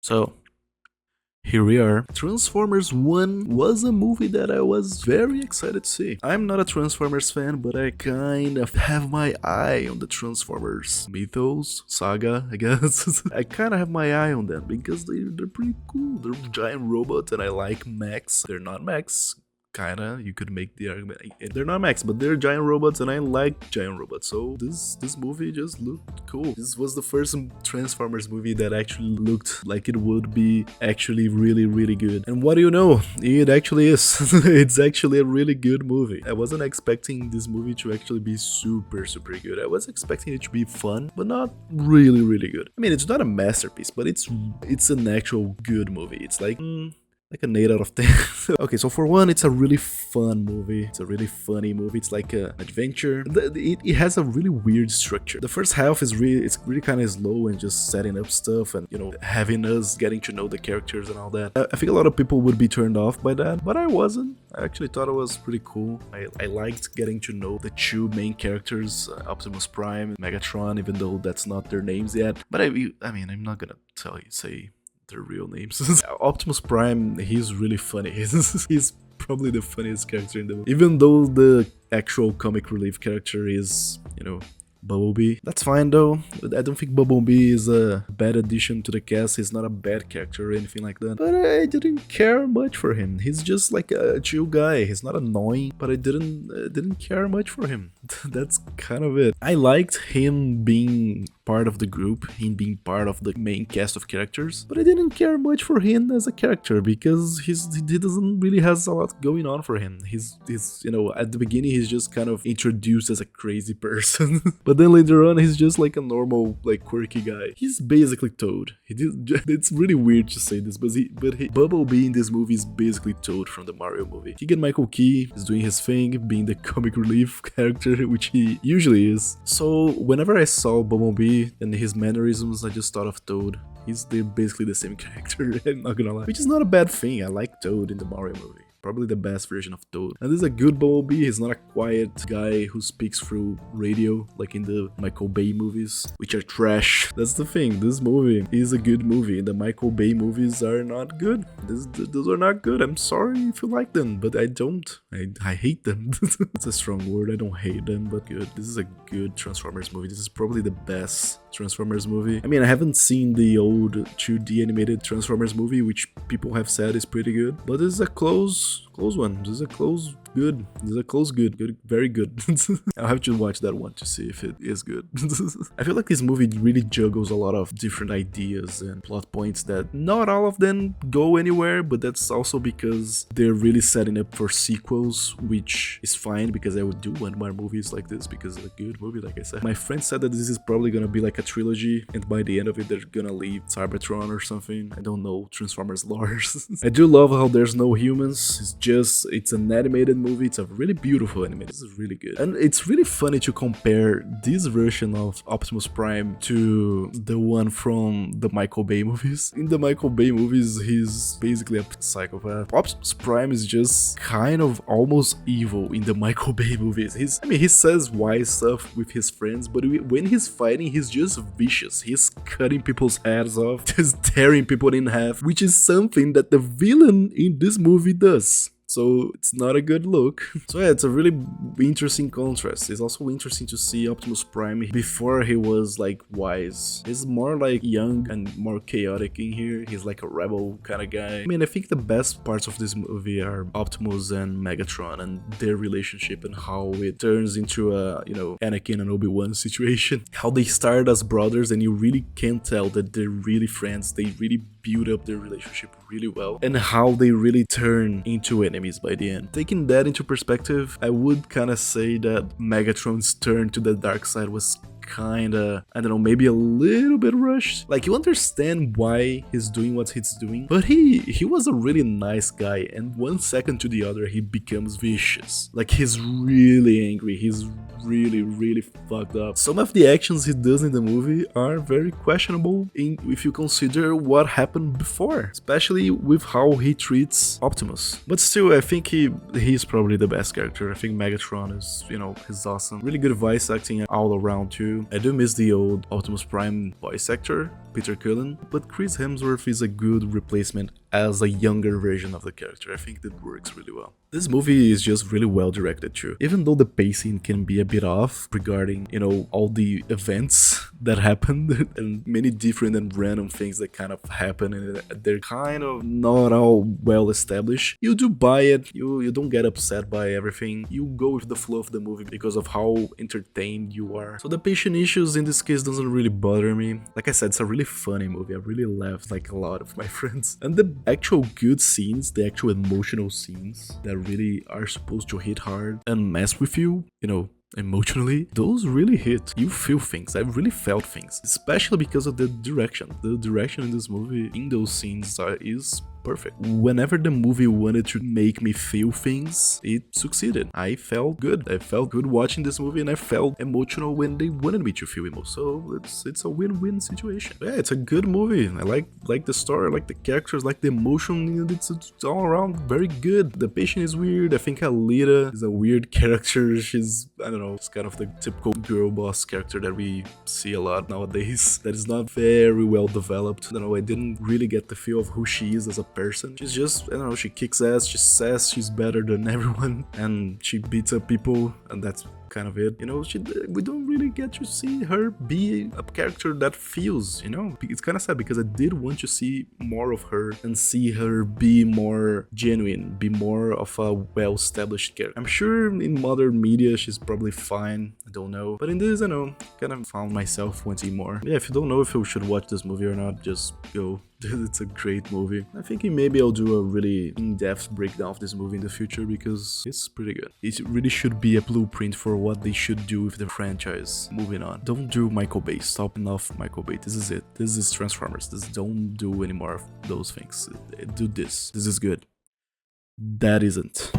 So, here we are. Transformers 1 was a movie that I was very excited to see. I'm not a Transformers fan, but I kind of have my eye on the Transformers mythos, saga, I guess. I kind of have my eye on them because they're pretty cool. They're giant robots and I like mechs. They're not mechs. Kinda, you could make the argument. They're not mechs, but they're giant robots, and I like giant robots. So this movie just looked cool. This was the first Transformers movie that actually looked like it would be actually really good. And what do you know? It actually is. It's actually a really good movie. I wasn't expecting this movie to actually be super good. I was expecting it to be fun, but not really good. I mean, it's not a masterpiece, but it's an actual good movie. It's like an 8 out of 10. Okay, so for one, it's a really fun movie. It's a really funny movie. It's like an adventure. It has a really weird structure. The first half is really kind of slow and just setting up stuff and, you know, having us getting to know the characters and all that. I think a lot of people would be turned off by that, but I wasn't. I actually thought it was pretty cool. I liked getting to know the two main characters, Optimus Prime and Megatron, even though that's not their names yet. But I mean, I'm not gonna say their real names. Optimus Prime, he's really funny. He's probably the funniest character in the movie. Even though the actual comic relief character is, you know, Bumblebee. That's fine though. I don't think Bumblebee is a bad addition to the cast. He's not a bad character or anything like that. But I didn't care much for him. He's just like a chill guy. He's not annoying, but I didn't care much for him. That's kind of it. I liked him being part of the group, him being part of the main cast of characters, but I didn't care much for him as a character because he doesn't really has a lot going on for him. He's you know, at the beginning he's just kind of introduced as a crazy person, but then later on he's just like a normal, like, quirky guy. He's basically Toad. It's really weird to say this, but Bumblebee in this movie is basically Toad from the Mario movie. Keegan-Michael Key is doing his thing, being the comic relief character, which he usually is. So whenever I saw Bumblebee and his mannerisms, I just thought of Toad. They're basically the same character, I'm not gonna lie. Which is not a bad thing. I like Toad in the Mario movie. Probably the best version of Toad. And this is a good Bumblebee. He's not a quiet guy who speaks through radio like in the Michael Bay movies, which are trash. That's the thing. This movie is a good movie. The Michael Bay movies are not good. Those are not good. I'm sorry if you like them, but I don't. I hate them. It's a strong word. I don't hate them, but good. This is a good Transformers movie. This is probably the best Transformers movie. I mean, I haven't seen the old 2D animated Transformers movie, which people have said is pretty good, but this is a close one. This is a close good. This is a close good. Very good. I'll have to watch that one to see if it is good. I feel like this movie really juggles a lot of different ideas and plot points that not all of them go anywhere, but that's also because they're really setting up for sequels, which is fine because I would do want more movies like this because it's a good movie, like I said. My friend said that this is probably gonna be like a trilogy, and by the end of it they're gonna leave Cybertron or something. I don't know Transformers lore. I do love how there's no humans. It's an animated movie. It's a really beautiful anime. This is really good. And it's really funny to compare this version of Optimus Prime to the one from the Michael Bay movies. In the Michael Bay movies, he's basically a psychopath. Optimus Prime is just kind of almost evil in the Michael Bay movies. He says wise stuff with his friends, but when he's fighting, he's just vicious. He's cutting people's heads off, just tearing people in half, which is something that the villain in this movie does. So it's not a good look. So yeah, it's a really interesting contrast. It's also interesting to see Optimus Prime before he was like wise. He's more like young and more chaotic in here. He's like a rebel kind of guy. I mean, I think the best parts of this movie are Optimus and Megatron and their relationship and how it turns into a, you know, Anakin and Obi-Wan situation. How they started as brothers and you really can tell that they're really friends. They really build up their relationship really well, and how they really turn into enemies by the end. Taking that into perspective, I would kind of say that Megatron's turn to the dark side was kinda, I don't know, maybe a little bit rushed. Like, you understand why he's doing what he's doing, but he was a really nice guy, and 1 second to the other he becomes vicious. Like, he's really angry, he's really fucked up. Some of the actions he does in the movie are very questionable if you consider what happened before, especially with how he treats Optimus. But still, I think he's probably the best character. I think Megatron is, you know, he's awesome. Really good voice acting all around too. too. I do miss the old Optimus Prime voice actor, Peter Cullen, but Chris Hemsworth is a good replacement as a younger version of the character. I think that works really well. This movie is just really well directed too. Even though the pacing can be a bit off regarding, all the events that happened and many different and random things that kind of happen and they're kind of not all well established. You do buy it, you don't get upset by everything, you go with the flow of the movie because of how entertained you are. So the pacing issues in this case doesn't really bother me. Like I said, it's a really funny movie. I really laughed like a lot of my friends. And the actual good scenes, the actual emotional scenes that really are supposed to hit hard and mess with you, emotionally, those really hit. You feel things. I really felt things, especially because of the direction. The direction in this movie, in those scenes, is perfect. Whenever the movie wanted to make me feel things, it succeeded. I felt good. I felt good watching this movie, and I felt emotional when they wanted me to feel emotional. So it's a win-win situation. Yeah, it's a good movie. I like the story, I like the characters, like the emotion. It's all around very good. The patient is weird. I think Alita is a weird character. She's, I don't know, it's kind of the typical girl boss character that we see a lot nowadays. That is not very well developed. I don't know, I didn't really get the feel of who she is as a person. She's just, I don't know, she kicks ass, she says she's better than everyone, and she beats up people, and that's kind of it. We don't really get to see her be a character that feels, It's kind of sad because I did want to see more of her and see her be more genuine, be more of a well-established character. I'm sure in modern media she's probably fine, I don't know. But in this, kind of found myself wanting more. Yeah, if you don't know if you should watch this movie or not, just go. It's a great movie. I think maybe I'll do a really in-depth breakdown of this movie in the future because it's pretty good. It really should be a blueprint for what they should do with the franchise moving on. Don't do Michael Bay. Stop enough Michael Bay. This is it. This is Transformers. Don't do any more of those things. Do this. This is good. That isn't.